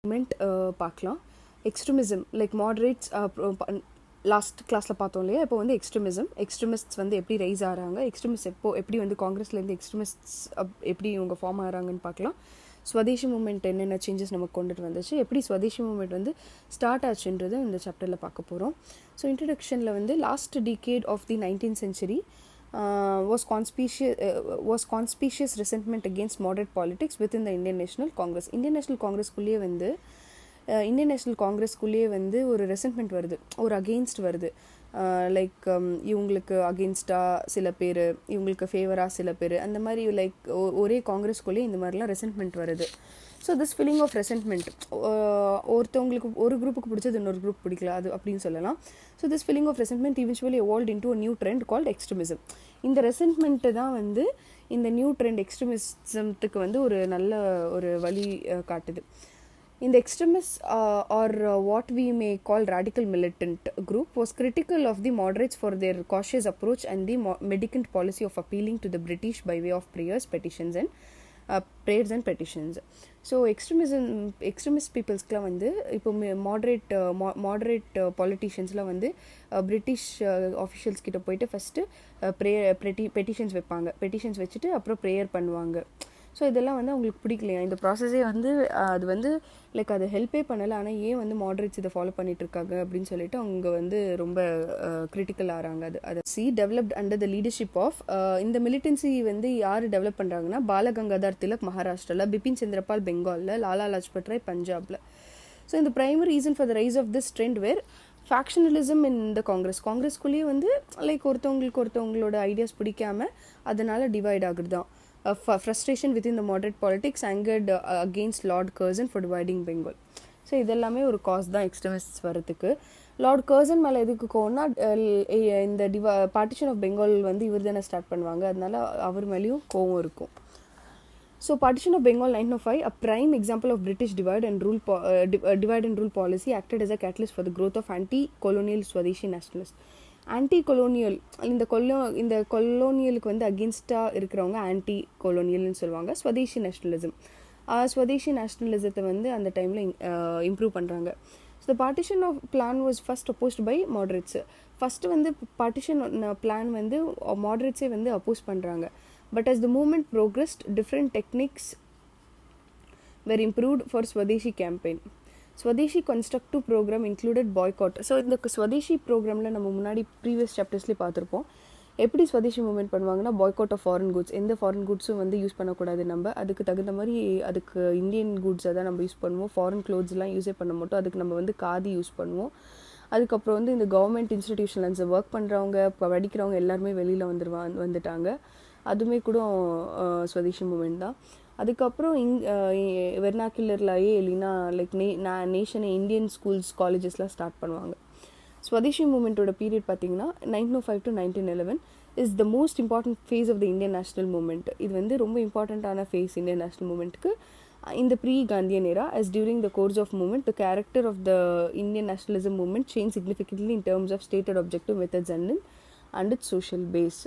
Moment பார்க்கலாம். Extremism like moderates last கிளாஸில் பார்த்தோம் இல்லையா. இப்போ வந்து எக்ஸ்ட்ரீமிஸ்ட்ஸ் வந்து எப்படி ரைஸ் ஆகிறாங்க, எக்ஸ்ட்ரீமிஸ்ட் எப்படி வந்து காங்கிரஸ்லேருந்து எக்ஸ்ட்ரீமிஸ்ட்ஸ் எப்படி இவங்க ஃபார்ம் ஆகிறாங்கன்னு பார்க்கலாம். ஸ்வதேஷி மூமெண்ட் என்னென்ன சேஞ்சஸ் நமக்கு கொண்டுட்டு வந்துச்சு, எப்படி ஸ்வதேஷி மூமெண்ட் வந்து ஸ்டார்ட் ஆச்சுன்றது இந்த சாப்டரில் பார்க்க போகிறோம். ஸோ இன்ட்ரடக்ஷனில் வந்து last decade of the 19th century was conspicuous resentment against moderate politics within the Indian National Congress. Indian National Congressக்குள்ளேயே வந்து இந்தியன் நேஷ்னல் காங்கிரஸ்குள்ளேயே வந்து ஒரு ரெசன்ட்மெண்ட் வருது, ஒரு அகெயின்ஸ்ட் வருது. லைக் இவங்களுக்கு அகெயின்ஸ்டாக சில பேர், இவங்களுக்கு ஃபேவராக சில பேர், அந்த மாதிரி லைக் ஒரே காங்கிரஸ்குள்ளேயே இந்த மாதிரிலாம் ரெசன்ட்மெண்ட் வருது. ஸோ திஸ் ஃபீலிங் ஆஃப் ரெசன்ட்மெண்ட், ஒருத்தவங்களுக்கு ஒரு குரூப்புக்கு பிடிச்சது இன்னொரு குரூப் பிடிக்கல அது அப்படின்னு சொல்லலாம். So this feeling of resentment eventually evolved into a new trend called extremism. இந்த ரெசன்ட்மெண்ட்டு தான் வந்து இந்த நியூ ட்ரெண்ட் எக்ஸ்ட்ரீமிசத்துக்கு வந்து ஒரு நல்ல ஒரு வழி காட்டுது. In the extremists or what we may call radical militant group was critical of the moderates for their cautious approach and the mendicant policy of appealing to the British by way of prayers and petitions. So extremist peoplesக்குலாம் வந்து இப்போ moderate politiciansலாம் வந்து British officials கிட்ட போயிட்டு first petitions வைப்பாங்க. Petitions வச்சுட்டு அப்புறம் prayer பண்ணுவாங்க. So இதெல்லாம் வந்து அவங்களுக்கு பிடிக்கலையா, இந்த ப்ராசஸே வந்து அது வந்து லைக் அது ஹெல்ப்பே பண்ணலை, ஆனால் ஏன் வந்து மாடரேட்ஸ் இதை ஃபாலோ பண்ணிட்டு இருக்காங்க அப்படின்னு சொல்லிட்டு அவங்க வந்து ரொம்ப கிரிட்டிக்கல் ஆகிறாங்க. அது developed under the leadership of இந்த மிலிட்டன்சி வந்து யார் டெவலப் பண்ணுறாங்கன்னா பாலகங்காதர் திலக் மகாராஷ்டிராவில், பிபின் சந்திரபால் பெங்காலில், லாலா லஜ்பத் ராய் பஞ்சாபில். ஸோ இந்த primary reason for the rise of this trend where factionalism in the காங்கிரஸ்குள்ளேயே வந்து லைக் ஒருத்தவங்களோட ஐடியாஸ் பிடிக்காம அதனால டிவைட் ஆகுது தான். Frustration within the moderate politics angered against Lord Curzon for dividing Bengal. So இதெல்லாமே ஒரு காஸ் தான் எக்ஸ்ட்ரீமிஸ்ட்ஸ் வரதுக்கு. லார்ட் கர்சன் மேலே எதுக்கு கோவம்னா, இந்த பார்ட்டிஷன் ஆஃப் பெங்கால் வந்து இவர் தானே ஸ்டார்ட் பண்ணுவாங்க, அதனால அவர் மேலேயும் கோவம் இருக்கும். So partition of Bengal 1905, a prime example of British divide and rule policy acted as a catalyst for the growth of anti-colonial Swadeshi nationalists. Anti colonial, இந்த கொலோனியலுக்கு வந்து அகெயின்ஸ்டாக இருக்கிறவங்க ஆன்டி கொலோனியல்னு சொல்லுவாங்க. ஸ்வதேஷி நேஷ்னலிசத்தை வந்து அந்த டைமில் இம்ப்ரூவ் பண்ணுறாங்க. So the partition of plan was first opposed by moderates. First வந்து partition plan வந்து மாடரேட்ஸே வந்து அப்போஸ் பண்ணுறாங்க. But as the movement progressed, different techniques were improved for Swadeshi campaign. Swadeshi constructive program included boycott. So இந்த ஸ்வதேஷி ப்ரோக்ராமில் நம்ம முன்னாடி previous சாப்டர்ஸ்லேயே பார்த்துருப்போம். எப்படி ஸ்வதேஷி மூவ்மெண்ட் பண்ணுவாங்கன்னா, பாய்காட் ஆஃப் ஃபாரின் குட்ஸ், எந்த ஃபாரின் குட்ஸும் வந்து யூஸ் பண்ணக்கூடாது. நம்ம அதுக்கு தகுந்த மாதிரி அதுக்கு இந்தியன் குட்ஸை தான் நம்ம யூஸ் பண்ணுவோம். ஃபாரின் க்ளோத்ஸ்லாம் யூஸே பண்ண மாட்டோம். அதுக்கு நம்ம வந்து காதி யூஸ் பண்ணுவோம். அதுக்கப்புறம் வந்து இந்த கவர்மெண்ட் இன்ஸ்டிடியூஷன்ஸ் ஒர்க் பண்ணுறவங்க, படிக்கிறவங்க எல்லாருமே வெளியில் வந்துட்டாங்க. அதுவுமே கூட ஸ்வதேஷி மூவ்மெண்ட் தான். அதுக்கப்புறம் வெர்னாக்குலர்லையே இல்லைன்னா லைக் நேஷனை இந்தியன் ஸ்கூல்ஸ் காலேஜஸ்லாம் ஸ்டார்ட் பண்ணுவாங்க. ஸ்வதேஷி மூவ்மெண்ட்டோட பீரியட் பார்த்தீங்கன்னா 1905 to 1911 is the most important phase of the Indian national movement. இது வந்து ரொம்ப இம்பார்ட்டண்ட்டான ஃபேஸ் இந்தியன் நேஷனல் மூவ்மெண்ட்டுக்கு. In the pre-Gandhian era, as during the course of movement, the character of the Indian nationalism movement changed significantly in terms of stated objective, methods and its social base.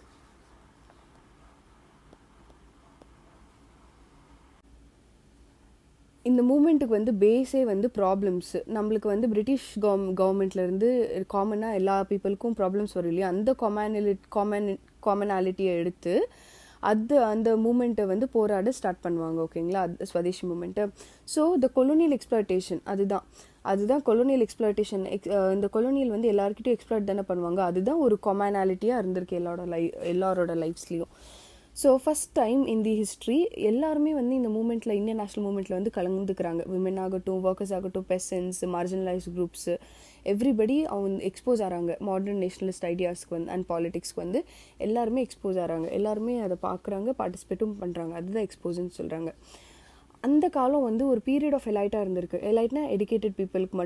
இந்த மூமெண்ட்டுக்கு வந்து பேஸே வந்து problems. நம்மளுக்கு வந்து British கவர்மெண்ட்லேருந்து காமனாக எல்லா பீப்புளுக்கும் problems வரும் இல்லையா, அந்த காமனாலிட்டியை எடுத்து அந்த மூமெண்ட்டை வந்து போராட ஸ்டார்ட் பண்ணுவாங்க. ஓகேங்களா, swadeshi movement. So the colonial exploitation, அதுதான் கொலோனியல் எக்ஸ்ப்ளாய்டேஷன். இந்த கொலோனியல் வந்து எல்லாருக்கிட்டையும் எக்ஸ்ப்ளாய்ட் தானே பண்ணுவாங்க. அதுதான் ஒரு காமனாலிட்டியாக இருந்திருக்கு எல்லாரோட லைஃப்ஸ்லேயும். So first time in the history எல்லாருமே வந்து இந்த மூமெண்ட்டில், இந்தியன் நேஷனல் மூமெண்ட்டில் வந்து கலந்துக்கிறாங்க. விமன் ஆகட்டும், ஒர்க்கர்ஸ் ஆகட்டும், பெசன்ஸ், மார்ஜினலைஸ்ட் குரூப்ஸு, எவ்ரிபடி அவங்க எக்ஸ்போஸ் ஆகிறாங்க. மாடர்ன் நேஷனலிஸ்ட் ஐடியாஸ்க்கு வந்து அண்ட் பாலிடிக்ஸ்க்கு வந்து எல்லாருமே எக்ஸ்போஸ் ஆகிறாங்க. எல்லாருமே அதை பார்க்குறாங்க, பார்ட்டிசிபேட்டும் பண்ணுறாங்க. அதுதான் எக்ஸ்போஸ்ன்னு சொல்கிறாங்க. அந்த காலம் வந்து ஒரு பீரியட் ஆஃப் எலைட்டாக இருந்திருக்கு. எலைட்னா எடுக்கேட்டட் பீப்புளுக்கு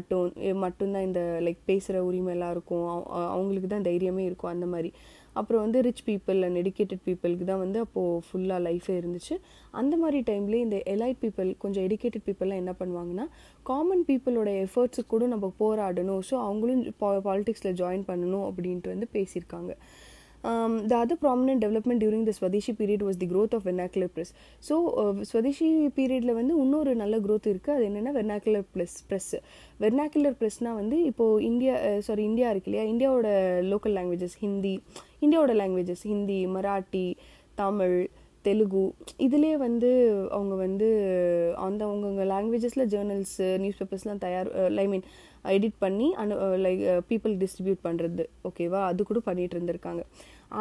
மட்டும்தான் இந்த லைக் பேசுகிற உரிமை எல்லாம் இருக்கும், அவங்களுக்கு தான் தைரியமே இருக்கும் அந்த மாதிரி. அப்புறம் வந்து ரிச் பீப்புள் அண்ட் எடுக்கேட்டட் பீப்புளுக்கு தான் வந்து அப்போது ஃபுல்லாக லைஃபே இருந்துச்சு. அந்த மாதிரி டைம்லேயே இந்த எலைட் பீப்புள், கொஞ்சம் எடுக்கேட்டட் பீப்புளெலாம் என்ன பண்ணுவாங்கன்னா, காமன் பீப்புளோட எஃபர்ட்ஸுக்கு கூட நம்ம போராடணும், ஸோ அவங்களும் பாலிடிக்ஸில் ஜாயின் பண்ணணும் அப்படின்ட்டு வந்து பேசியிருக்காங்க. The other prominent development during the Swadeshi period was the growth of vernacular press. So Swadeshi periodல வந்து இன்னொரு நல்ல growth இருக்குது. அது என்னென்னா vernacular press. Vernacular pressனால் வந்து இப்போது இந்தியா இருக்கு இல்லையா, இந்தியாவோட லோக்கல் லாங்குவேஜஸ் ஹிந்தி, மராட்டி, தமிழ், தெலுங்கு, இதிலே வந்து அவங்க வந்து அவங்கவுங்க லாங்குவேஜஸில் ஜேர்னல்ஸு, நியூஸ் பேப்பர்ஸ்லாம் எடிட் பண்ணி பீப்புள் டிஸ்ட்ரிபியூட் பண்ணுறது, ஓகேவா, அது கூட பண்ணிகிட்டு இருந்திருக்காங்க.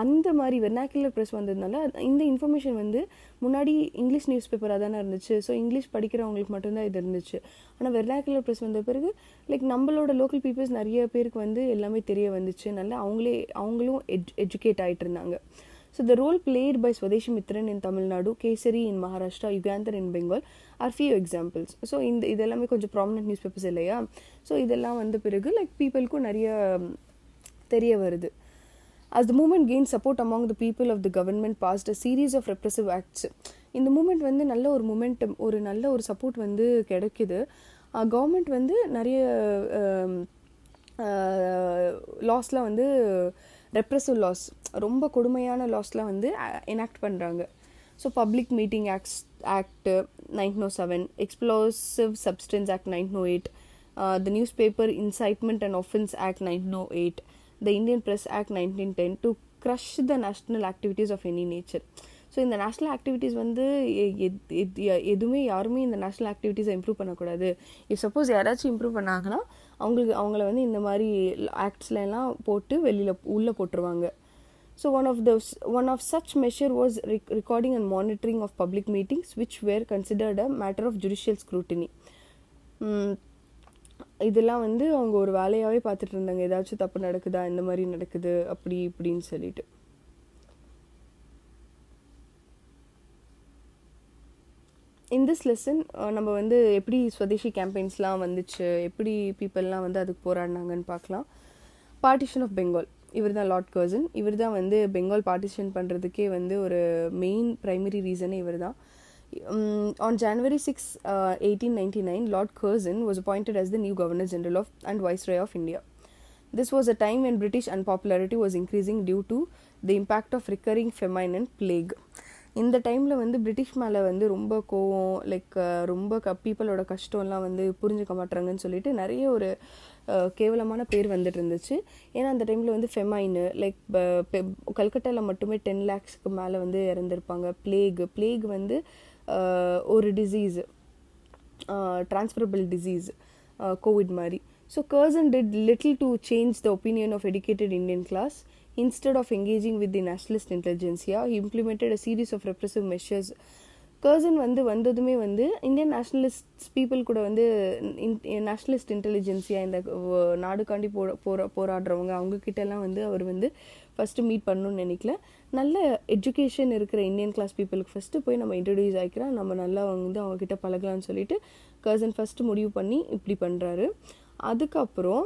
அந்த மாதிரி வெர்னாக்குலர் ப்ரெஸ் வந்ததுனால இந்த இன்ஃபர்மேஷன் வந்து முன்னாடி இங்கிலீஷ் நியூஸ் பேப்பராக தானே இருந்துச்சு. ஸோ இங்கிலீஷ் படிக்கிறவங்களுக்கு மட்டும்தான் இது இருந்துச்சு. ஆனால் வெர்னாக்குலர் ப்ரெஸ் வந்த பிறகு நம்மளோட லோக்கல் பீப்புள்ஸ் நிறைய பேருக்கு வந்து எல்லாமே தெரிய வந்துச்சு. நல்லா அவங்களும் எஜுகேட் ஆகிட்டு இருந்தாங்க. So the role played by Swadeshi Mitran in Tamil Nadu, Kesari in Maharashtra, Yugandhar in Bengal are few examples. So இதெல்லாமே கொஞ்சம் ப்ராமினன்ட் நியூஸ் பேப்பர்ஸ் இல்லையா. ஸோ இதெல்லாம் வந்த பிறகு பீப்புளுக்கும் நிறைய தெரிய வருது. As the movement gained support among the people of the government passed a series of repressive acts. இந்த மூமெண்ட் வந்து நல்ல ஒரு சப்போர்ட் வந்து கிடைக்குது. கவர்மெண்ட் வந்து நிறைய லாஸ்லாம் வந்து ரெப்ரெசிவ் லாஸ், ரொம்ப கொடுமையான லாஸ்லாம் வந்து எனாக்ட் பண்ணுறாங்க. So public meeting act 1907, explosive substance act 1908, the news paper incitement and offence act 1908, the Indian Press Act 1910 to crush the national activities of any nature. So இந்த நேஷ்னல் ஆக்டிவிட்டீஸ் வந்து யாருமே இந்த national ஆக்டிவிட்டீஸை improve பண்ணக்கூடாது. If suppose யாராச்சும் improve பண்ணாங்கன்னா அவங்கள வந்து இந்த மாதிரி ஆக்ட்ஸ்லாம் போட்டு உள்ளே போட்டுருவாங்க. So one of such measure was recording and monitoring of public meetings which were considered a matter of judicial scrutiny. இதெல்லாம் வந்து அவங்க ஒரு வேலையாகவே பார்த்துட்டு இருந்தாங்க. ஏதாச்சும் தப்பு நடக்குதா, இந்த மாதிரி நடக்குது அப்படி இப்படின்னு சொல்லிட்டு. இன் திஸ் லெசன் நம்ம வந்து எப்படி ஸ்வதேஷி கேம்பெயின்ஸ்லாம் வந்துச்சு, எப்படி பீப்புளெலாம் வந்து அதுக்கு போராடினாங்கன்னு பார்க்கலாம். பார்ட்டிஷன் ஆஃப் பெங்கால், இவர் தான் லார்ட் கர்சன். இவர் தான் வந்து பெங்கால் பார்ட்டிஷன் பண்ணுறதுக்கே வந்து ஒரு மெயின் ப்ரைமரி ரீசனே இவர் தான். On January 6, 1899, Lord Curzon was appointed as the new Governor General and Viceroy of India. This was a time when British unpopularity was increasing due to the impact of recurring famine and plague. இந்த டைமில் வந்து British மேலே வந்து ரொம்ப கோவம், ரொம்ப பீப்புளோட கஷ்டம்லாம் வந்து புரிஞ்சுக்க மாட்டுறாங்கன்னு சொல்லிட்டு நிறைய ஒரு கேவலமான பேர் வந்துட்டு இருந்துச்சு. ஏன்னா அந்த டைமில் வந்து ஃபெமைனு கல்கட்டாவில் மட்டுமே 10 lakhsக்கு மேலே வந்து இறந்துருப்பாங்க. பிளேக் வந்து ஒரு டிசீஸ், டிரான்ஸ்ஃபரபிள் டிசீஸ், கோவிட் மாதிரி. So Curzon did little to change the opinion of educated Indian class. Instead of engaging with the nationalist intelligentsia, he implemented a series of repressive measures. Curzon வந்ததுமே வந்து Indian nationalist people கூட வந்து nationalist intelligentsia இந்த நாடுக்காண்டி போராடுறவங்க அவங்கக்கிட்டலாம் வந்து அவர் வந்து first meet பண்ணணும்னு நினைக்கல. நல்ல எஜுகேஷன் இருக்கிற இந்தியன் கிளாஸ் பீப்புளுக்கு ஃபஸ்ட்டு போய் நம்ம இன்ட்ரடியூஸ் ஆகிக்கிறோம், நம்ம நல்லா வந்து அவங்கக்கிட்ட பழகலாம்னு சொல்லிட்டு கர்சன் ஃபஸ்ட்டு முடிவு பண்ணி இப்படி பண்ணுறாரு. அதுக்கப்புறம்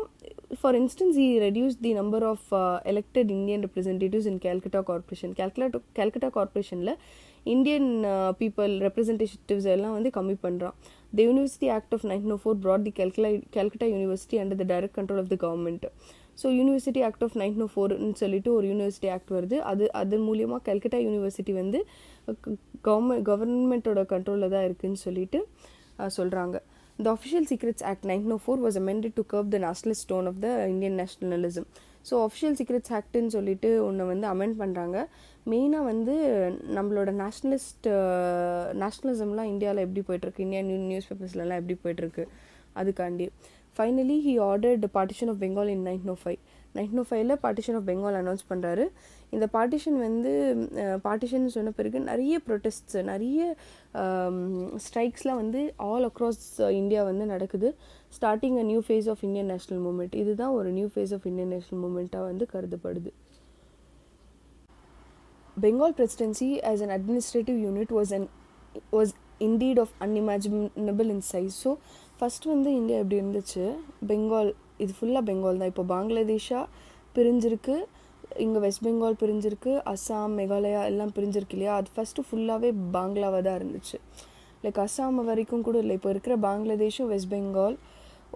for instance he reduced the number of elected Indian representatives in Calcutta Corporation. Calcutta Corporationல இந்தியன் பீப்புள் ரெப்ரசன்டேட்டிவ்ஸ் எல்லாம் வந்து கம்மி பண்ணுறான். The University Act of 1904 brought the Calcutta University under the direct control of the government. So university act of 1904ன்னு சொல்லிட்டு ஒரு university act வருது. அது மூலியமாக கல்கட்டா யூனிவர்சிட்டி வந்து கவர்மெண்ட்டோட கண்ட்ரோலில் தான் இருக்குதுன்னு சொல்லிட்டு சொல்கிறாங்க. The Official Secrets Act 1904 was amended to curb the nationalist tone of the Indian nationalism. So Official Secrets Actன்னு சொல்லிட்டு ஒன்று வந்து அமெண்ட் பண்ணுறாங்க. மெயினாக வந்து நம்மளோட நேஷ்னலிசம்லாம் இந்தியாவில் எப்படி போய்ட்டுருக்கு, இந்தியன் நியூஸ் பேப்பர்ஸ்லாம் எப்படி போய்ட்டுருக்கு அதுக்காண்டி. Finally he ordered the partition of Bengal in 1905. 1905ல் பார்ட்டிஷன் ஆஃப் பெங்கால் அனௌன்ஸ் பண்ணுறாரு. இந்த பார்ட்டிஷன் சொன்ன பிறகு நிறைய ப்ரொட்டஸ்ட்ஸ், நிறைய ஸ்ட்ரைக்ஸ்லாம் வந்து ஆல் அக்ராஸ் இந்தியா வந்து நடக்குது. Starting a new phase of Indian national movement. இதுதான் ஒரு new phase of Indian national மூமெண்ட்டாக வந்து கருதப்படுது. Bengal presidency as an administrative unit was indeed of unimaginable in size. So first வந்து இந்தியா எப்படி இருந்துச்சு, பெங்கால் இது ஃபுல்லாக பெங்கால் தான். இப்போ பங்களாதேஷாக பிரிஞ்சிருக்கு, இங்கே வெஸ்ட் பெங்கால் பிரிஞ்சிருக்கு, அஸ்ஸாம், மேகாலயா எல்லாம் பிரிஞ்சிருக்கு இல்லையா. அது ஃபஸ்ட்டு ஃபுல்லாகவே பாங்களாவாக தான் இருந்துச்சு. அஸ்ஸாம் வரைக்கும் கூட இல்லை. இப்போ இருக்கிற பங்களாதேஷும் வெஸ்ட் பெங்கால்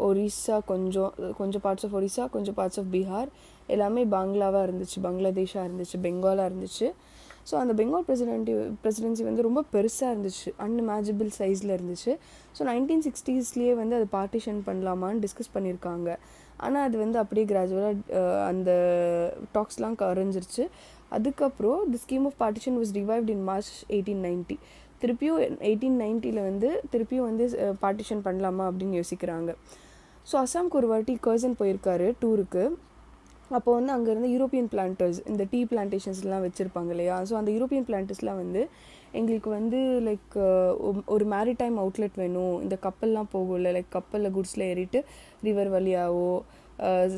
ஒரிசா கொஞ்சம் பார்ட்ஸ் ஆஃப் ஒரிசா, கொஞ்சம் பார்ட்ஸ் ஆஃப் பீகார் எல்லாமே பாங்களாவாக இருந்துச்சு, பங்களாதேஷாக இருந்துச்சு, பெங்காலாக இருந்துச்சு. ஸோ அந்த பெங்கால் பிரசிடென்சி வந்து ரொம்ப பெருசாக இருந்துச்சு, அன்இமேஜிபிள் சைஸில் இருந்துச்சு. ஸோ 1960s வந்து அது பார்ட்டிஷன் பண்ணலாமான்னு டிஸ்கஸ் பண்ணியிருக்காங்க. ஆனால் அது வந்து அப்படியே கிராஜுவலாக அந்த டாக்ஸ்லாம் கரைஞ்சிருச்சு. அதுக்கப்புறம் the scheme of partition was revived in March 1890. திருப்பியும் 1890 வந்து திருப்பியும் வந்து பார்ட்டிஷன் பண்ணலாமா அப்படின்னு யோசிக்கிறாங்க. ஸோ அஸ்ஸாமுக்கு ஒரு வாட்டி கர்சன் போயிருக்காரு டூருக்கு. அப்போ வந்து அங்கே இருந்த யூரோப்பியன் பிளான்டர்ஸ், இந்த டீ பிளான்டேஷன்ஸ்லாம் வச்சுருப்பாங்க இல்லையா, ஸோ அந்த யூரோப்பியன் பிளான்டர்ஸ்லாம் வந்து எங்களுக்கு வந்து லைக் ஒரு மேரிடைம் அவுட்லெட் வேணும், இந்த கப்பல்லாம் போகும்ல, லைக் கப்பலில் குட்ஸில் ஏறிட்டு ரிவர் வழியாவோ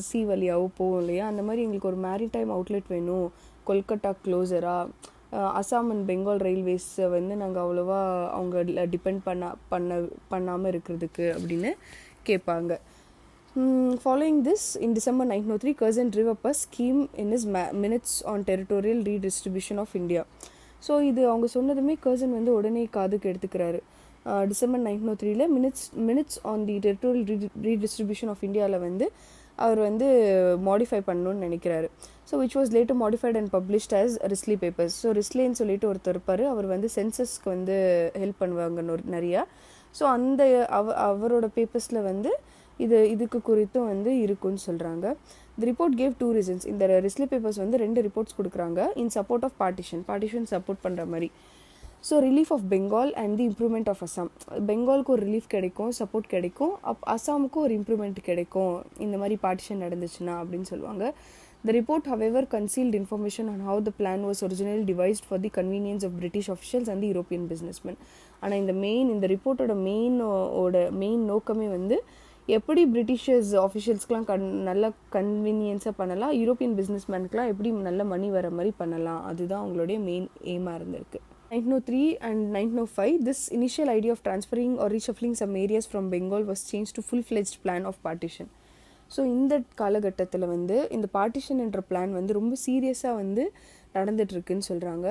சி வழியாவோ போகும் இல்லையா, அந்த மாதிரி எங்களுக்கு ஒரு மேரிடைம் அவுட்லெட் வேணும், கொல்கட்டா க்ளோஸராக அசாம் அண்ட் பெங்கால் ரயில்வேஸை வந்து நாங்கள் அவ்வளோவா அவங்க டிபெண்ட் பண்ணாமல் இருக்கிறதுக்கு அப்படின்னு கேட்பாங்க. Following this, in December 1903, Curzon drew up a scheme in his minutes on territorial redistribution of India. So இது அவங்க சொன்னதுமே கர்சன் வந்து உடனே காதுக்கு எடுத்துக்கிறாரு. December 1903 minutes on the territorial redistribution of இந்தியாவில் வந்து அவர் வந்து மாடிஃபை பண்ணணும்னு நினைக்கிறாரு. So which was later modified and published as Risley papers. So ரிஸ்லின்னு சொல்லிட்டு ஒருத்தர் இருப்பார், அவர் வந்து சென்சஸ்க்கு வந்து ஹெல்ப் பண்ணுவாங்க நிறையா. ஸோ அந்த அவரோட பேப்பர்ஸில் வந்து இதுக்கு குறித்தும் வந்து இருக்குன்னு சொல்கிறாங்க. The report gave 2 reasons. இந்த ரிஸ்லி பேப்பர்ஸ் வந்து 2 ரிப்போர்ட்ஸ் கொடுக்குறாங்க in support of partition support பண்ணுற மாதிரி. So relief of Bengal and the improvement of Assam. பெங்காலுக்கு ஒரு ரிலீஃப் கிடைக்கும், சப்போர்ட் கிடைக்கும், அசாமுக்கும் ஒரு இம்ப்ரூவ்மெண்ட் கிடைக்கும் இந்த மாதிரி பார்ட்டிஷன் நடந்துச்சுன்னா அப்படின்னு சொல்லுவாங்க. The report, however, concealed information on how the plan was originally devised for the convenience of British officials and the European businessmen. ஆனால் இந்த ரிப்போர்ட்டோட மெயின் நோக்கமே வந்து எப்படி பிரிட்டிஷர்ஸ் ஆஃபிஷியல்ஸ்க்கெலாம் நல்ல கன்வீனியன்ஸாக பண்ணலாம், யூரோப்பியன் பிஸ்னஸ்மேனுக்குலாம் எப்படி நல்ல மணி வர மாதிரி பண்ணலாம், அதுதான் அவங்களுடைய மெயின் எய்மாக இருந்திருக்கு. 1903 and 1905, this initial idea of transferring or reshuffling some areas from Bengal was changed to full-fledged plan of partition. So இந்த காலகட்டத்தில் வந்து இந்த பார்ட்டிஷன் என்ற பிளான் வந்து ரொம்ப சீரியஸாக வந்து நடந்துகிட்ருக்குன்னு சொல்கிறாங்க.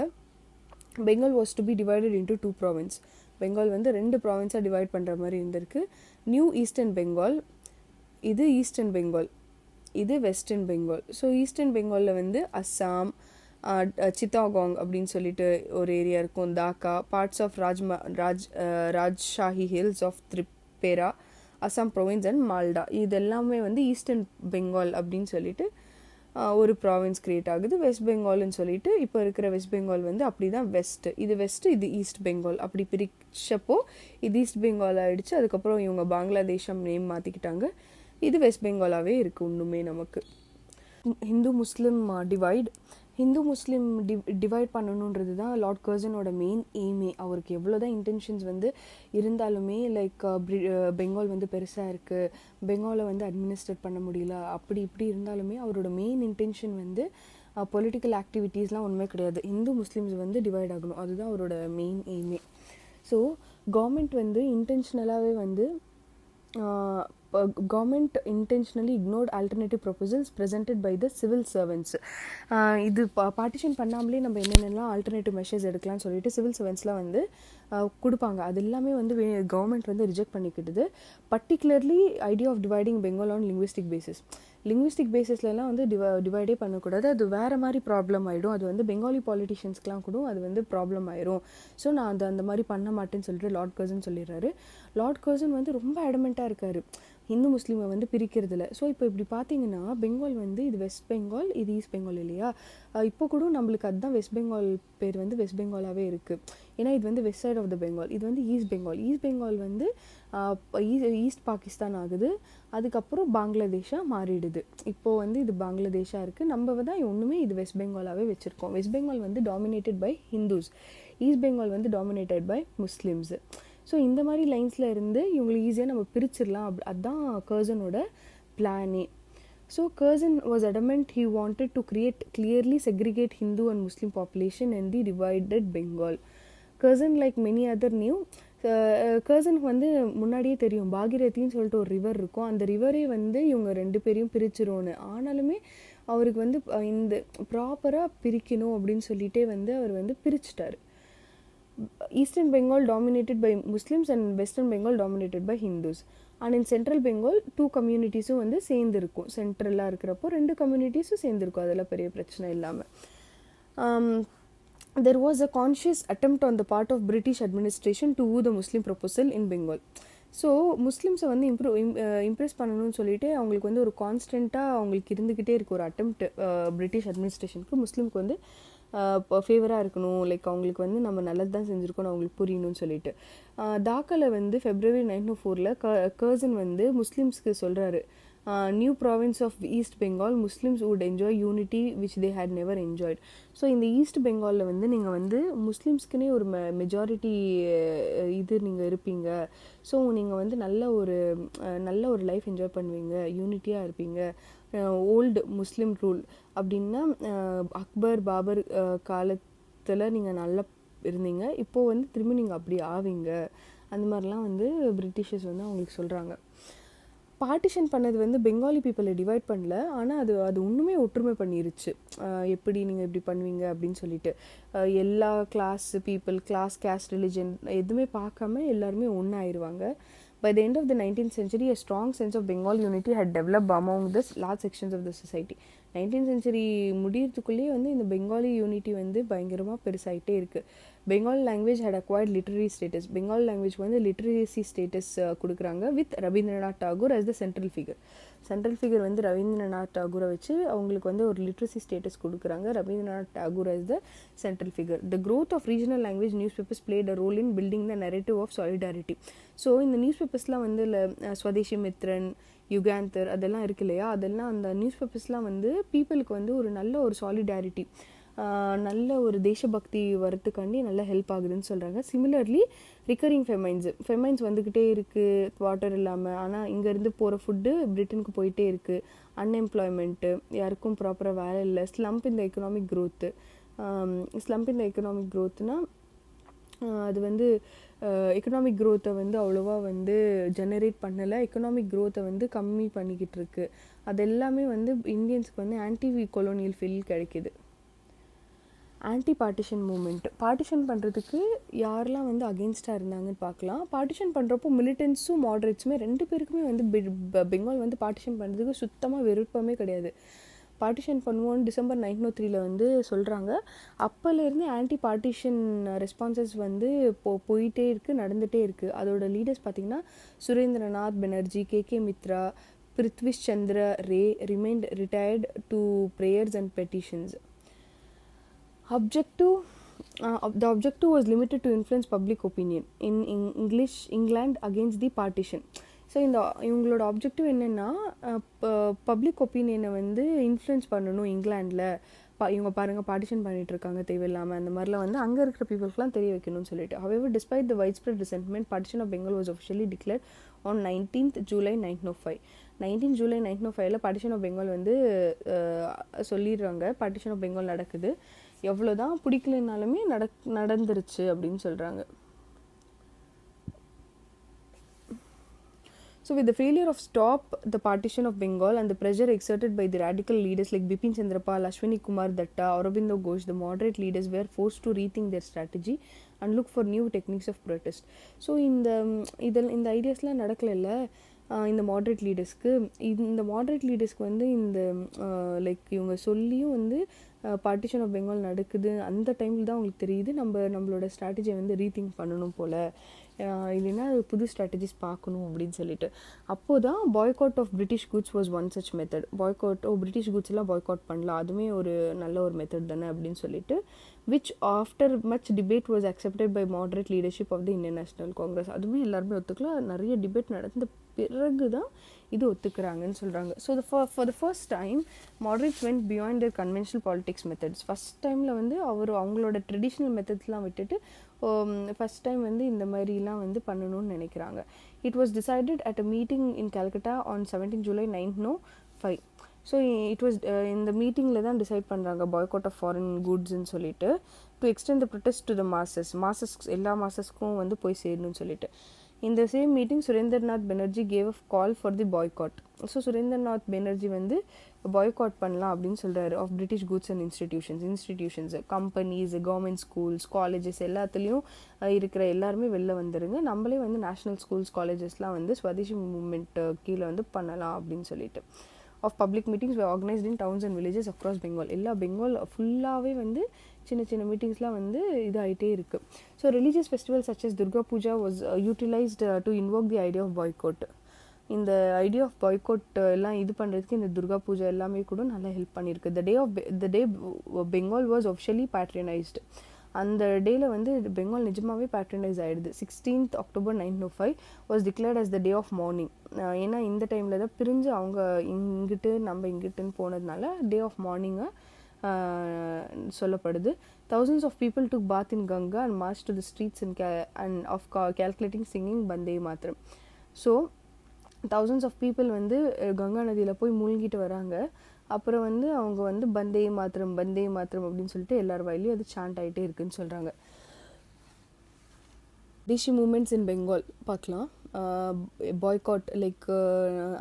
Bengal was to be divided into 2 provinces. Bengal வந்து 2 ப்ராவின்ஸாக டிவைட் பண்ணுற மாதிரி இருந்திருக்கு. நியூ ஈஸ்டர்ன் பெங்கால், இது ஈஸ்டர்ன் பெங்கால், இது வெஸ்டர்ன் பெங்கால். ஸோ ஈஸ்டர்ன் பெங்காலில் வந்து அஸ்ஸாம், சித்தாகாங் அப்படின்னு சொல்லிட்டு ஒரு ஏரியா இருக்கும், Dhaka, parts of Rajshahi hills of Tippera, Assam province and Malda, இது எல்லாமே வந்து ஈஸ்டர்ன் பெங்கால் அப்படின்னு சொல்லிட்டு ஒரு ப்ராவின்ஸ் கிரியேட் ஆகுது. வெஸ்ட் பெங்கால்னு சொல்லிட்டு இப்போ இருக்கிற வெஸ்ட் பெங்கால் வந்து அப்படி தான் வெஸ்ட்டு, இது வெஸ்ட்டு, இது ஈஸ்ட் பெங்கால். அப்படி பிரிச்சப்போ இது ஈஸ்ட் பெங்கால் ஆகிடுச்சு. அதுக்கப்புறம் இவங்க பங்களாதேஷம் நேம் மாற்றிக்கிட்டாங்க. இது வெஸ்ட் பெங்காலாகவே இருக்குது இன்னுமே நமக்கு. ஹிந்து முஸ்லீம் டிவைட் பண்ணணுன்றது தான் லார்ட் கர்சனோட மெயின் எய்மே. அவருக்கு எவ்வளோதான் இன்டென்ஷன்ஸ் வந்து இருந்தாலுமே லைக் பெங்கால் வந்து பெருசாக இருக்குது, பெங்காலை வந்து அட்மினிஸ்ட்ரேட் பண்ண முடியல, அப்படி இப்படி இருந்தாலுமே அவரோட மெயின் இன்டென்ஷன் வந்து பொலிட்டிக்கல் ஆக்டிவிட்டீஸ்லாம் ஒன்றுமே கிடையாது, இந்து முஸ்லீம்ஸ் வந்து டிவைட் ஆகணும், அதுதான் அவரோட மெயின் எய்மே. ஸோ கவர்மெண்ட் வந்து இன்டென்ஷனலாகவே வந்து government intentionally ignored alternative proposals presented by the civil servants. இது பார்ட்டிஷன் பண்ணாமலே நம்ம என்னென்னலாம் ஆல்டர்னேட்டிவ் மெஷர்ஸ் எடுக்கலாம்னு சொல்லிட்டு சிவில் சர்வெண்ட்ஸ்லாம் வந்து கொடுப்பாங்க. அது எல்லாமே வந்து கவர்மெண்ட் வந்து ரிஜெக்ட் பண்ணிக்கிட்டது. Particularly idea of dividing Bengal on linguistic பேசிஸ்லாம் வந்து டிவைடே பண்ணக்கூடாது, அது வேறு மாதிரி ப்ராப்ளம் ஆகிடும், அது வந்து பெங்காலி பாலிட்டிஷியன்ஸ்க்குலாம் கூட அது வந்து ப்ராப்ளம் ஆயிரும், ஸோ நான் அந்த மாதிரி பண்ண மாட்டேன்னு சொல்லிட்டு லார்ட் கர்சன் சொல்லிடுறாரு. லார்ட் கர்சன் வந்து ரொம்ப அடமெண்ட்டாக இருக்கார் இந்து முஸ்லீமை வந்து பிரிக்கிறதுல. ஸோ இப்போ இப்படி பார்த்தீங்கன்னா பெங்கால் வந்து இது வெஸ்ட் பெங்கால், இது ஈஸ்ட் பெங்கால் இல்லையா, இப்போ கூட நம்மளுக்கு அதுதான் வெஸ்ட் பெங்கால் பேர் வந்து வெஸ்ட் பெங்காலாகவே இருக்குது. ஏன்னா இது வந்து west side of the Bengal, இது வந்து ஈஸ்ட் பெங்கால் வந்து ஈஸ்ட் பாகிஸ்தான் ஆகுது, அதுக்கப்புறம் பங்களாதேஷாக மாறிடுது. இப்போது வந்து இது பங்களாதேஷாக இருக்குது, நம்ம தான் ஒன்றுமே இது வெஸ்ட் பெங்காலாகவே வச்சுருக்கோம். வெஸ்ட் பெங்கால் வந்து dominated by Hindus, east Bengal வந்து டாமினேட்டட் பை முஸ்லீம்ஸு. ஸோ இந்த மாதிரி லைன்ஸில் இருந்து இவங்களுக்கு ஈஸியாக நம்ம பிரிச்சிடலாம், அதுதான் கர்சனோட பிளானே. So Curzon was adamant he wanted to clearly segregate Hindu and Muslim population in the divided Bengal. Curzon like many other new, கர்சனுக்கு வந்து முன்னாடியே தெரியும் பாகிரதின்னு சொல்லிட்டு ஒரு ரிவர் இருக்கும், அந்த ரிவரே வந்து இவங்க 2 பேரையும் பிரிச்சிரும்னு. ஆனாலுமே அவருக்கு வந்து இந்த ப்ராப்பராக பிரிக்கணும் அப்படின்னு சொல்லிட்டே வந்து அவர் வந்து பிரிச்சிட்டாரு. Eastern Bengal dominated by Muslims and Western Bengal dominated by Hindus. And in Central Bengal, two communities-உம் வந்து சேர்ந்துருக்கும். சென்ட்ரலாக இருக்கிறப்போ ரெண்டு கம்யூனிட்டிஸும் சேர்ந்துருக்கும், அதெல்லாம் பெரிய பிரச்சனை இல்லாமல். There was a conscious attempt on the part of British administration to woo the Muslim proposal in Bengal. So முஸ்லீம்ஸை வந்து impress பண்ணணும்னு சொல்லிட்டு அவங்களுக்கு வந்து ஒரு கான்ஸ்டண்ட்டாக அவங்களுக்கு இருந்துக்கிட்டே இருக்குது ஒரு அட்டெம்ப்ட் பிரிட்டிஷ் அட்மினிஸ்ட்ரேஷனுக்கு முஸ்லீம்க்கு வந்து ஃபேவராக இருக்கணும், லைக் அவங்களுக்கு வந்து நம்ம நல்லது தான் செஞ்சுருக்கோன்னு அவங்களுக்கு புரியணும்னு சொல்லிட்டு. தாக்காவில் வந்து February 1904 கர்சன் வந்து முஸ்லீம்ஸ்க்கு சொல்கிறாரு, new province of east Bengal Muslims would enjoy unity which they had never enjoyed. So இந்த ஈஸ்ட் பெங்காலில் வந்து நீங்கள் வந்து முஸ்லீம்ஸ்க்குனே ஒரு மெஜாரிட்டி இது நீங்கள் இருப்பீங்க. ஸோ நீங்கள் வந்து நல்ல ஒரு லைஃப் என்ஜாய் பண்ணுவீங்க, யூனிட்டியாக இருப்பீங்க. ஓல்டு முஸ்லீம் ரூல் அப்படின்னா அக்பர் பாபர் காலத்தில் நீங்கள் நல்லா இருந்தீங்க, இப்போது வந்து திரும்பி நீங்கள் அப்படி ஆவீங்க, அந்த மாதிரிலாம் வந்து பிரிட்டிஷர்ஸ் வந்து அவங்களுக்கு சொல்கிறாங்க. பார்ட்டிஷன் பண்ணது வந்து பெங்காலி பீப்புளை டிவைட் பண்ணல, ஆனால் அது இன்னுமே ஒற்றுமை பண்ணிருச்சு. எப்படி நீங்கள் இப்படி பண்ணுவீங்க அப்படின்னு சொல்லிட்டு எல்லா class people, class, caste, religion எதுவுமே பார்க்காம எல்லாருமே ஒன்றாயிருவாங்க. By the end of the 19th century, a strong sense of Bengal unity had developed among the large sections of the society. 19th century முடியறதுக்குள்ளேயே வந்து இந்த பெங்காலி யூனிட்டி வந்து பயங்கரமாக பெருசாகிட்டே இருக்குது. Bengal language had acquired literary status. Bengal language வந்து literacy status கொடுக்குறாங்க with Rabindranath Tagore as the central figure. Central figure வந்து ரவீந்திரநாத் டாகூரை வச்சு அவங்களுக்கு வந்து ஒரு லிட்ரஸி ஸ்டேட்டஸ் கொடுக்குறாங்க, Rabindranath Tagore as the central figure. The growth of regional language newspapers played a role in building the narrative of solidarity. So இந்த news பேப்பர்ஸ்லாம் வந்து ஸ்வதேஷி மித்ரன், யுகாந்தர் அதெல்லாம் இருக்கு இல்லையா, அதெல்லாம் அந்த நியூஸ் பேப்பர்ஸ்லாம் வந்து பீப்புளுக்கு வந்து ஒரு நல்ல ஒரு சாலிடாரிட்டி, நல்ல ஒரு தேசபக்தி வரத்துக்காண்டி நல்லா ஹெல்ப் ஆகுதுன்னு சொல்கிறாங்க. சிமிலர்லி ரிக்கரிங் ஃபெமைன்ஸ் வந்துக்கிட்டே இருக்குது வாட்டர் இல்லாமல், ஆனால் இங்கேருந்து போகிற ஃபுட்டு பிரிட்டனுக்கு போயிட்டே இருக்குது. அன்எம்ப்ளாய்மெண்ட்டு, யாருக்கும் ப்ராப்பராக வேலை இல்லை. ஸ்லம்ப் இந்த எக்கனாமிக் க்ரோத்துனா அது வந்து எக்கனாமிக் க்ரோத்தை வந்து அவ்வளோவா வந்து ஜெனரேட் பண்ணலை, எக்கனாமிக் க்ரோத்தை வந்து கம்மி பண்ணிக்கிட்டு இருக்கு. அது எல்லாமே வந்து இந்தியன்ஸ்க்கு வந்து ஆன்டி கொலோனியல் ஃபீல் கிடைக்கிது. ஆன்டி பார்ட்டிஷன் மூமெண்ட், பார்ட்டிஷன் பண்ணுறதுக்கு யாரெல்லாம் வந்து அகெயின்ஸ்டாக இருந்தாங்கன்னு பார்க்கலாம். பார்ட்டிஷன் பண்ணுறப்போ மிலிட்டன்ஸும் மாடரேட்ஸுமே ரெண்டு பேருக்குமே வந்து பெங்கால் வந்து பார்ட்டிஷன் பண்ணுறதுக்கு சுத்தமாக விருப்பமே கிடையாது. பார்ட்டிஷன் பண்ணுவோன்னு December 1903 வந்து சொல்கிறாங்க. அப்போலேருந்து ஆன்டி பார்ட்டிஷன் ரெஸ்பான்சஸ் வந்து போயிட்டே இருக்குது, நடந்துகிட்டே இருக்குது. அதோட லீடர்ஸ் பார்த்திங்கன்னா Surendranath Banerjee, KK Mitra, Prithwish Chandra Ray remained retired to prayers and petitions. The objective was limited to influence public opinion in England against the partition. So இவங்களோட ஆப்ஜெக்டிவ் என்னென்னா பப்ளிக் ஒப்பீனியனை வந்து இன்ஃப்ளூயன்ஸ் பண்ணணும் இங்கிலாண்டில். இவங்க பாருங்கள் பார்ட்டிஷன் பண்ணிகிட்ருக்காங்க தேவையில்லாமல், அந்த மாதிரிலாம் வந்து அங்கே இருக்கிற பீப்புள்ஸ்லாம் தெரிய வைக்கணும்னு சொல்லிட்டு. However, despite the widespread resentment, partition of Bengal was officially declared on 19th July 1905. 19 July 1905 partition of Bengal வந்து சொல்லிடுறாங்க, பார்ட்டிஷன் ஆஃப் பெங்கால் நடக்குது, எவ்வளோதான் பிடிக்கலனாலுமே நடந்துருச்சு அப்படின்னு சொல்கிறாங்க. So with the failure of stop the partition of Bengal and the pressure exerted by the radical leaders like Bipin Chandra Pal, Ashwini Kumar Datta, Aurobindo Ghosh, the moderate leaders were forced to rethink their strategy and look for new techniques of protest. So இந்த ஐடியாஸ்லாம் நடக்கல இந்த moderate லீடர்ஸ்க்கு வந்து இந்த like இவங்க சொல்லியும் வந்து partition of Bengal நடக்குது, அந்த டைமில் தான் அவங்களுக்கு தெரியுது நம்மளோட ஸ்ட்ராட்டஜியை வந்து ரீதிங்க் பண்ணணும் போல், இல்லைன்னா புது ஸ்ட்ராட்டஜிஸ் பார்க்கணும் அப்படின்னு சொல்லிட்டு. அப்போது தான் boycott of British goods was one such method. British goods எல்லாம் பாய்காட் பண்ணலாம், அதுவுமே ஒரு நல்ல ஒரு மெத்தட் தானே அப்படின்னு சொல்லிட்டு, which after much debate was accepted by moderate leadership of the Indian National Congress. அதுவுமே எல்லாருமே ஒத்துக்கலாம், நிறைய டிபேட் நடந்த பிறகு தான் இது ஒத்துக்கிறாங்கன்னு சொல்கிறாங்க. So for the first time moderates went beyond their conventional politics methods. First டைமில் வந்து அவங்களோட ட்ரெடிஷ்னல் மெத்தட்ஸ்லாம் விட்டுட்டு ஃபஸ்ட் டைம் வந்து இந்த மாதிரிலாம் வந்து பண்ணணும்னு நினைக்கிறாங்க. It was decided at a meeting in Calcutta on 17 July 1905. So it was இந்த மீட்டிங்கில் தான் டிசைட் பண்ணுறாங்க பாய்காட் ஆஃப் ஃபாரின் குட்ஸ்ன்னு சொல்லிட்டு, to extend the protest to the masses எல்லா மாசஸ்க்கும் வந்து போய் சேரணும்னு சொல்லிட்டு. In the same meeting, Surendranath Banerjee gave a call for the boycott. So Surendranath Banerjee வந்து boycott பண்ணலாம் அப்படின்னு சொல்கிறாரு of British goods and institutions companies, government schools, colleges எல்லாத்துலேயும் இருக்கிற எல்லாருமே வெளில வந்துருங்க, நம்மளே வந்து நேஷ்னல் ஸ்கூல்ஸ் காலேஜஸ்லாம் வந்து ஸ்வதேசி மூமெண்ட் கீழே வந்து பண்ணலாம் அப்படின்னு சொல்லிட்டு. Of public meetings were organized in towns and villages across Bengal. எல்லா பெங்கால் ஃபுல்லாகவே வந்து சின்ன சின்ன மீட்டிங்ஸ்லாம் வந்து இதாகிட்டே இருக்குது. So religious festival such as Durga Puja was utilized to invoke the idea of boycott. இந்த ஐடியா ஆஃப் பாய்காட் எல்லாம் இது பண்ணுறதுக்கு இந்த துர்கா பூஜா எல்லாமே கூட நல்லா ஹெல்ப் பண்ணியிருக்கு. த டே பெங்கால் வாஸ் ஒஃபிஷியலி பேட்ரனைஸ்டு. அந்த டேயில் வந்து பெங்கால் நிஜமாகவே பேட்ரனைஸ் ஆகிடுது. 16th October 1905 was declared as the day of mourning. ஏன்னா இந்த டைமில் தான் பிரிஞ்சு அவங்க இங்கிட்டு நம்ம இங்கிட்டுன்னு போனதுனால டே ஆஃப் மார்னிங்கை சொல்லப்படுது. Thousands of people took bath in Ganga and marched to the streets and of calculating singing Bande Matram. So thousands of people வந்து கங்கா நதியில் போய் மூழ்கிட்டு வராங்க. அப்புறம் வந்து அவங்க வந்து பந்தே மாத்திரம் அப்படின்னு சொல்லிட்டு எல்லார் வாயிலையும் அது சாண்ட் ஆகிட்டே இருக்குன்னு சொல்கிறாங்க. தேசி மூமெண்ட்ஸ் இன் பெங்கால் பார்க்கலாம். பாய்காட் லைக்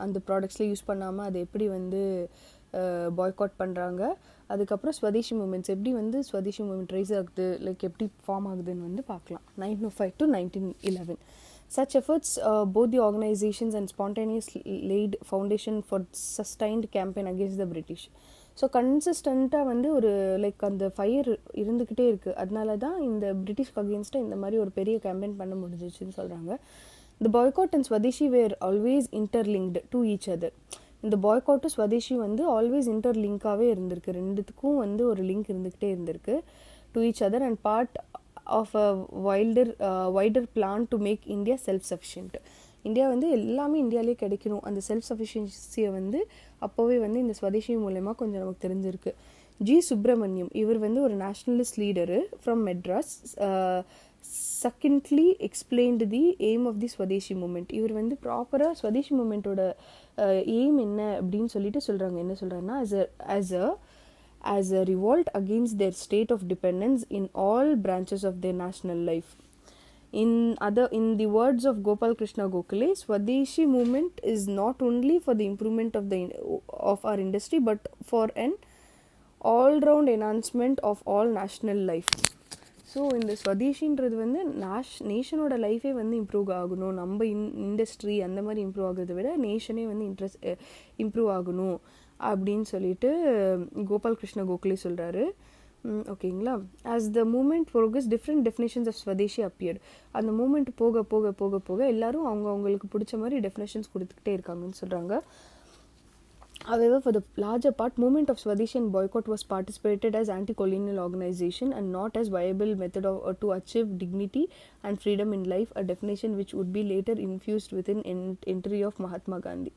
அந்த ப்ராடக்ட்ஸில் யூஸ் பண்ணாமல் அதை எப்படி வந்து பாய்காட் பண்ணுறாங்க. அதுக்கப்புறம் ஸ்வதேசி மூமெண்ட்ஸ் எப்படி வந்து ஸ்வதேசி மூமெண்ட் ரைஸ் ஆகுது, லைக் எப்படி ஃபார்ம் ஆகுதுன்னு வந்து பார்க்கலாம். 1905 to 1911. Such efforts, both the organizations and spontaneously laid foundation for sustained campaign against the British. So கன்சிஸ்டண்ட்டாக வந்து ஒரு லைக் அந்த ஃபயர் இருந்துக்கிட்டே இருக்குது. அதனால தான் இந்த பிரிட்டிஷ்க்கு அகேன்ஸ்டாக இந்த மாதிரி ஒரு பெரிய கேம்பெயின் பண்ண முடிஞ்சிச்சுன்னு சொல்கிறாங்க. The boycott and Swadeshi were always interlinked to each other. இந்த பாய்காட்டும் ஸ்வதேஷி வந்து ஆல்வேஸ் இன்டர்லிங்காகவே இருந்திருக்கு. ரெண்டுத்துக்கும் வந்து ஒரு லிங்க் இருந்துக்கிட்டே இருந்திருக்கு to each other and part of a wider plan to make India self sufficient. India வந்து எல்லாமே இந்தியாவிலே கிடைக்கணும், அந்த செல்ஃப் சஃபிஷியன்சியை வந்து அப்போவே வந்து இந்த ஸ்வதேஷி மூலமாக கொஞ்சம் நமக்கு தெரிஞ்சிருக்கு. ஜி சுப்பிரமணியம் இவர் வந்து ஒரு nationalist leader from Madras succinctly explained the aim of the Swadeshi movement. இவர் வந்து ப்ராப்பராக ஸ்வதேஷி மூமெண்ட்டோட எய்ம் என்ன அப்படின்னு சொல்லிட்டு சொல்கிறாங்க. என்ன சொல்கிறாங்கன்னா, as a revolt against their state of dependence in all branches of their national life. In the words of Gopal Krishna Gokhale, Swadeshi movement is not only for the improvement of our industry but for an all-round enhancement of all national life. So இந்த ஸ்வதேஷின்றது வந்து நேஷனோட லைஃபே வந்து improve ஆகணும், நம்ம industry அந்த மாதிரி improve ஆகிறத விட நேஷனே வந்து இம்ப்ரூவ் ஆகணும் அப்படின்னு சொல்லிட்டு கோபால் கிருஷ்ண கோகலே சொல்கிறாரு. ஓகேங்களா. As the movement progress different definitions of swadeshi appeared. அந்த மூமெண்ட் போக போக போக போக எல்லாரும் அவங்களுக்கு பிடிச்ச மாதிரி டெஃபினேஷன்ஸ் கொடுத்துக்கிட்டே இருக்காங்கன்னு சொல்கிறாங்க. However, for the larger part, movement of Swadeshi and boycott was participated as anti-colonial organization and not as viable method to achieve dignity and freedom in life, a definition which would be later infused within entry of Mahatma Gandhi.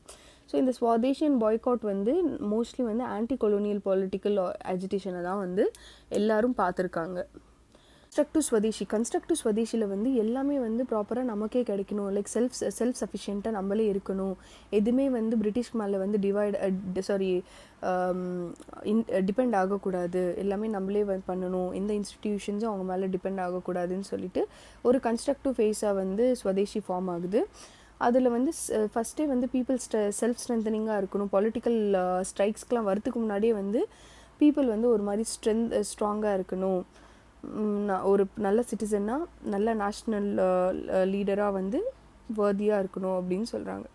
So, in the Swadeshi and boycott வந்து mostly வந்து anti-colonial political agitation தான் வந்து எல்லாரும் பார்த்துருக்காங்க. Constructive ஸ்வதேஷியில் வந்து எல்லாமே வந்து ப்ராப்பராக நமக்கே கிடைக்கணும், லைக் செல்ஃப் சஃபிஷியண்ட்டாக நம்மளே இருக்கணும், எதுவுமே வந்து பிரிட்டிஷ்க்கு மேலே வந்து டிபெண்ட் ஆகக்கூடாது, எல்லாமே நம்மளே பண்ணணும், எந்த இன்ஸ்டிடியூஷன்ஸும் அவங்க மேலே டிபெண்ட் ஆகக்கூடாதுன்னு சொல்லிட்டு ஒரு கன்ஸ்ட்ரக்டிவ் ஃபேஸாக வந்து ஸ்வதேஷி ஃபார்ம் ஆகுது. அதில் வந்து ஃபஸ்ட்டே வந்து பீப்புள் செல்ஃப் ஸ்ட்ரென்தனிங்காக இருக்கணும். பொலிட்டிக்கல் ஸ்ட்ரைக்ஸ்க்கெலாம் வரத்துக்கு முன்னாடியே வந்து பீப்புள் வந்து ஒரு மாதிரி ஸ்ட்ராங்காக இருக்கணும், ஒரு நல்ல சிட்டிசனாக நல்ல நேஷ்னல் லீடராக வந்து வர்தியாக இருக்கணும் அப்படின்னு சொல்கிறாங்க.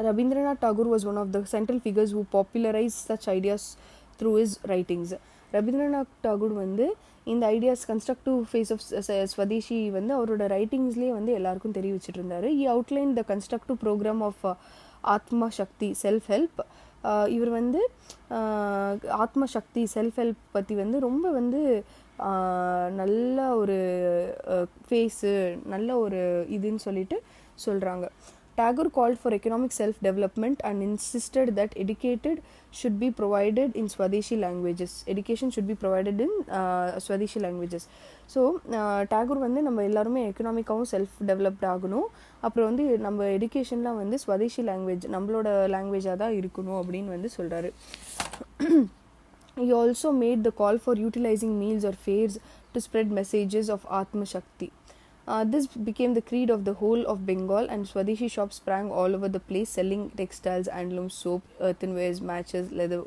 Rabindranath Tagore was one of the central figures who popularized such ideas through his writings. Rabindranath Tagore வந்து இந்த ideas constructive phase of swadeshi வந்து அவரோட ரைட்டிங்ஸ்லேயே வந்து எல்லாருக்கும் தெரிவிச்சிட்டு இருந்தார். He outlined the constructive program of ஆத்மா சக்தி செல்ஃப் ஹெல்ப். இவர் வந்து ஆத்ம சக்தி செல்ஃப் ஹெல்ப் பற்றி வந்து ரொம்ப வந்து நல்ல ஒரு ஃபேஸு, நல்ல ஒரு இதுன்னு சொல்லிட்டு சொல்கிறாங்க. Tagore called for economic self-development and insisted that education should be provided in Swadeshi languages. So Tagore வந்து நம்ம எல்லாருமே எக்கனாமிக்காகவும் செல்ஃப் டெவலப்ட் ஆகணும், அப்புறம் வந்து நம்ம எஜுகேஷன்லாம் வந்து ஸ்வதேஷி லாங்குவேஜ் நம்மளோட லாங்குவேஜாக தான் இருக்கணும் அப்படின்னு வந்து சொல்கிறாரு. He also made the call for utilizing meals or fairs to spread messages of Atma Shakti. This became the creed of the whole of Bengal, and Swadeshi shops sprang all over the place, selling textiles, handlooms, soap, earthenwares, matches, leather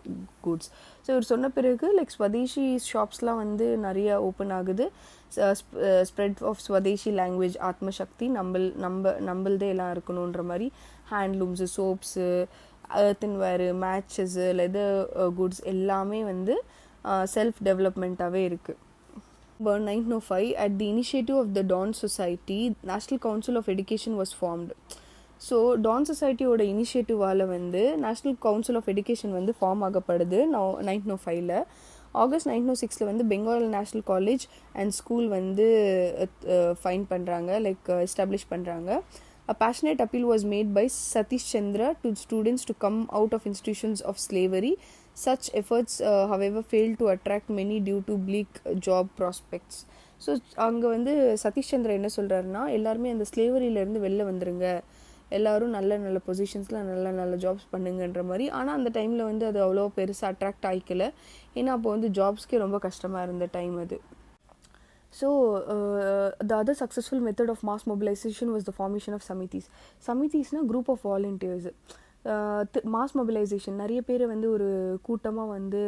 goods. So இவர் சொன்ன பிறகு like Swadeshi ஷாப்ஸ்லாம் வந்து நிறைய open ஆகுது. Spread of Swadeshi language, ஆத்மசக்தி, நம்மளதே எல்லாம் இருக்கணுன்ற மாதிரி ஹேண்ட்லூம்ஸு, soaps, எர்த்தன்வேரு, matches, leather goods எல்லாமே வந்து செல்ஃப் டெவலப்மெண்ட்டாகவே இருக்குது. 1905, at the initiative of the Don Society, National Council of Education was formed. So Dawn சொசைட்டியோட இனிஷியேட்டிவால் வந்து நேஷ்னல் கவுன்சில் ஆஃப் எஜுகேஷன் வந்து ஃபார்ம் ஆகப்படுது 1905. ஆகஸ்ட் 1906 வந்து Bengal national college and school வந்து ஃபைன் பண்ணுறாங்க, லைக் எஸ்டாப்ளிஷ் பண்ணுறாங்க. A passionate appeal was made by Satish Chandra to students to come out of institutions of slavery. Such efforts, however, failed to attract many due to bleak job prospects. So அங்கே வந்து சதீஷ் சந்திரா என்ன சொல்கிறாருன்னா, எல்லாருமே அந்த ஸ்லேவரியிலேருந்து வெளில வந்துருங்க, எல்லோரும் நல்ல நல்ல பொசிஷன்ஸில் நல்ல நல்ல ஜாப்ஸ் பண்ணுங்கன்ற மாதிரி. ஆனால் அந்த டைமில் வந்து அது அவ்வளோ பெருசாக அட்ராக்ட் ஆகிக்கல, ஏன்னா அப்போ வந்து ஜாப்ஸ்க்கே ரொம்ப கஷ்டமாக இருந்த டைம் அது. So, the other successful method of mass mobilization was the formation of samitis. Samitis na group of volunteers. Mass mobilisation நிறைய பேர் வந்து ஒரு கூட்டமாக வந்து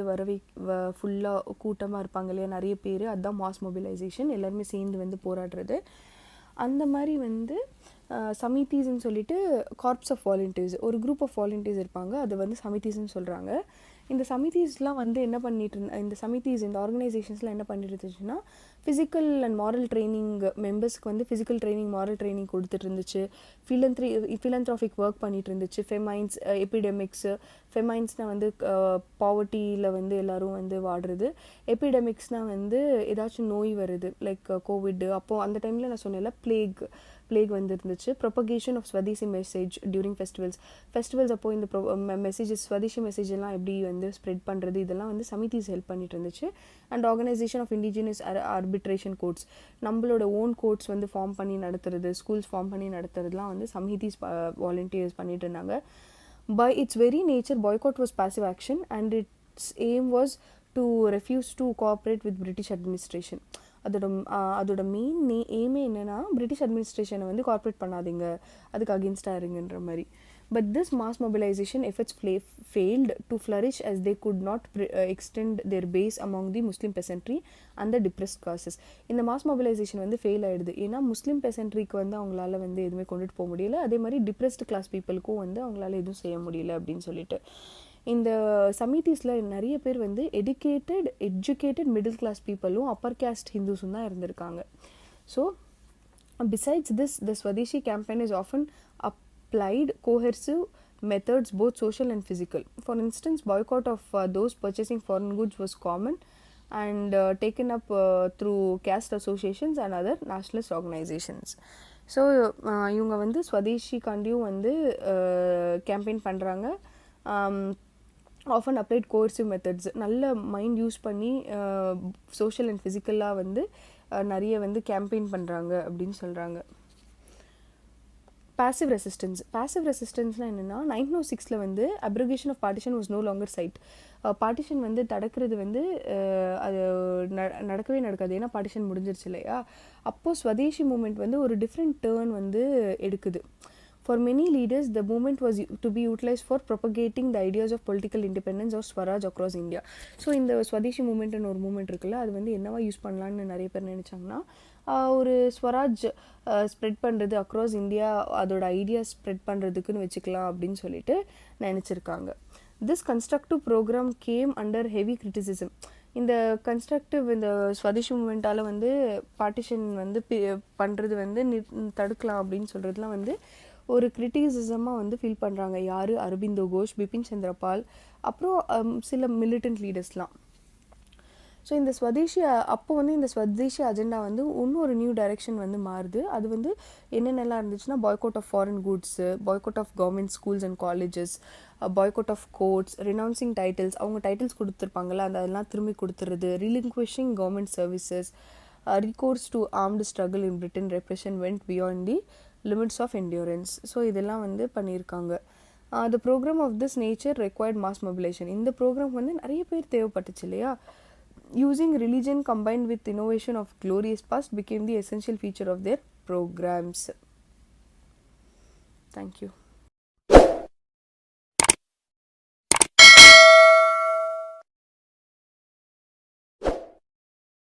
ஃபுல்லாக கூட்டமாக இருப்பாங்க இல்லையா நிறைய பேர், அதுதான் மாஸ் மொபிலைசேஷன், எல்லாருமே சேர்ந்து வந்து போராடுறது. அந்த மாதிரி வந்து சமிட்டிஸ்ன்னு சொல்லிட்டு கார்ப்ஸ் ஆஃப் வாலண்டியர்ஸ், ஒரு குரூப் ஆஃப் வாலண்டியர்ஸ் இருப்பாங்க, அது வந்து சமிட்டிஸ்ன்னு சொல்கிறாங்க. இந்த சமிட்டிஸ்லாம் வந்து என்ன பண்ணிட்டு இந்த சமிட்டிஸ் இந்த ஆர்கனைசேஷன்ஸ்லாம் என்ன பண்ணிட்டு இருந்துச்சுன்னா, ஃபிசிக்கல் அண்ட் மாரல் ட்ரைனிங் மெம்பர்ஸ்க்கு வந்து ஃபிசிக்கல் ட்ரைனிங், மாரல் ட்ரைனிங் கொடுத்துட்டு இருந்துச்சு. ஃபிலந்த்ராஃபிக் ஒர்க் பண்ணிட்டு இருந்துச்சு. ஃபெமைன்ஸ், எபிடெமிக்ஸு, ஃபெமைன்ஸ்னால் வந்து பாவர்ட்டியில் வந்து எல்லோரும் வந்து வாடுறது, எபிடெமிக்ஸ்னால் வந்து ஏதாச்சும் நோய் வருது லைக் கோவிட், அப்போது அந்த டைமில் நான் சொன்னேன்ல பிளேக் வந்து இருந்துச்சு. Propagation of swadeshi message during festivals அப்போது இந்த மெசேஜஸ் ஸ்வதேசி மெசேஜ் எல்லாம் எப்படி வந்து ஸ்ப்ரெட் பண்ணுறது, இதெல்லாம் வந்து சமிட்டிஸ் ஹெல்ப் பண்ணிட்டு இருந்துச்சு. And organization of indigenous arbitration courts, நம்மளோட ஓன் கோர்ட்ஸ் வந்து ஃபார்ம் பண்ணி நடத்துறது, ஸ்கூல்ஸ் ஃபார்ம் பண்ணி நடத்துறதுலாம் வந்து சமிட்டிஸ் வாலண்டியர்ஸ் பண்ணிட்டு இருந்தாங்க. By its very nature, boycott was passive action, and its aim was to refuse to cooperate with British administration. அதோட main எய்மே என்னென்னா, பிரிட்டிஷ் அட்மினிஸ்ட்ரேஷனை வந்து கார்பரேட் பண்ணாதீங்க, அதுக்கு அகேன்ஸ்டாக இருங்கன்ற மாதிரி. But this mass mobilisation efforts failed to flourish as they could not extend their base among the Muslim peasantry and the depressed classes. இந்த mass mobilisation வந்து fail ஆகிடுது, ஏன்னா முஸ்லீம் பெசன்ட்ரிக்கு வந்து அவங்களால வந்து எதுவுமே கொண்டுட்டு போக முடியல, அதே மாதிரி டிப்ரெஸ்ட் கிளாஸ் பீப்புளுக்கும் வந்து அவங்களால எதுவும் செய்ய முடியல அப்படின்னு சொல்லிட்டு. இந்த சமிட்டிஸில் நிறைய பேர் வந்து எஜுகேட்டட் மிடில் கிளாஸ் பீப்புளும் அப்பர் கேஸ்ட் ஹிந்துஸும் தான் இருந்திருக்காங்க. So besides this the swadeshi campaign is often applied coercive methods, both social and physical. For instance, boycott of those purchasing foreign goods was common and taken up through caste associations and other nationalist organizations. So இவங்க வந்து ஸ்வதேஷிக்காண்டியும் வந்து campaign பண்ணுறாங்க. Often applied coercive methods, நல்ல mind use பண்ணி social and ஃபிசிக்கலாக வந்து நிறைய வந்து கேம்பெயின் பண்ணுறாங்க அப்படின்னு சொல்கிறாங்க. passive ரெசிஸ்டன்ஸ்னால் என்னென்னா, 1906 வந்து abrogation of partition was no longer sought. Partition வந்து தடுக்கிறது வந்து அது நடக்கவே நடக்காது, ஏன்னா பார்ட்டிஷன் முடிஞ்சிருச்சு இல்லையா. அப்போது ஸ்வதேஷி மூமெண்ட் வந்து ஒரு டிஃப்ரெண்ட் டேர்ன் வந்து எடுக்குது. For many leaders, the movement was to be utilized for propagating the ideas of political independence or Swaraj across India. So இந்த ஸ்வதேஷி மூமெண்ட்னு ஒரு மூமெண்ட் இருக்குல்ல, அது வந்து என்னவா யூஸ் பண்ணலான்னு நிறைய பேர் நினச்சாங்கன்னா, ஒரு ஸ்வராஜ் ஸ்ப்ரெட் பண்ணுறது அக்ராஸ் இந்தியா, அதோட ஐடியாஸ் ஸ்ப்ரெட் பண்ணுறதுக்குன்னு வச்சுக்கலாம் அப்படின்னு சொல்லிட்டு நினச்சிருக்காங்க. This constructive programme came under heavy criticism. இந்த இந்த ஸ்வதேஷி மூமெண்ட்டால் வந்து பார்ட்டிஷன் வந்து பண்ணுறது வந்து தடுக்கலாம் அப்படின்னு சொல்கிறதுலாம் வந்து ஒரு கிரிட்டிசிசமாக வந்து ஃபீல் பண்ணுறாங்க. யார்? அரபிந்தோ கோஷ், பிபின் சந்திரபால், அப்புறம் சில மிலிட்டன்ட் லீடர்ஸ்லாம். ஸோ இந்த ஸ்வதேஷி அஜெண்டா வந்து இன்னும் ஒரு நியூ டைரெக்ஷன் வந்து மாறுது. அது வந்து என்னென்னலாம் இருந்துச்சுன்னா, boycott of foreign goods, boycott of government schools and colleges, boycott of courts, renouncing titles, அவங்க டைட்டில்ஸ் கொடுத்துருப்பாங்கல்ல அதெல்லாம் திரும்பி கொடுத்துறது, relinquishing government services, recourse to armed struggle in Britain, repression went beyond the limits of endurance. So இதெல்லாம் வந்து பண்ணியிருக்காங்க. The program of this nature required mass mobilization. இந்த program வந்து நிறைய பேர் தேவைப்பட்டுச்சு இல்லையா. Using religion combined with innovation of glorious past became the essential feature of their programs. Thank you.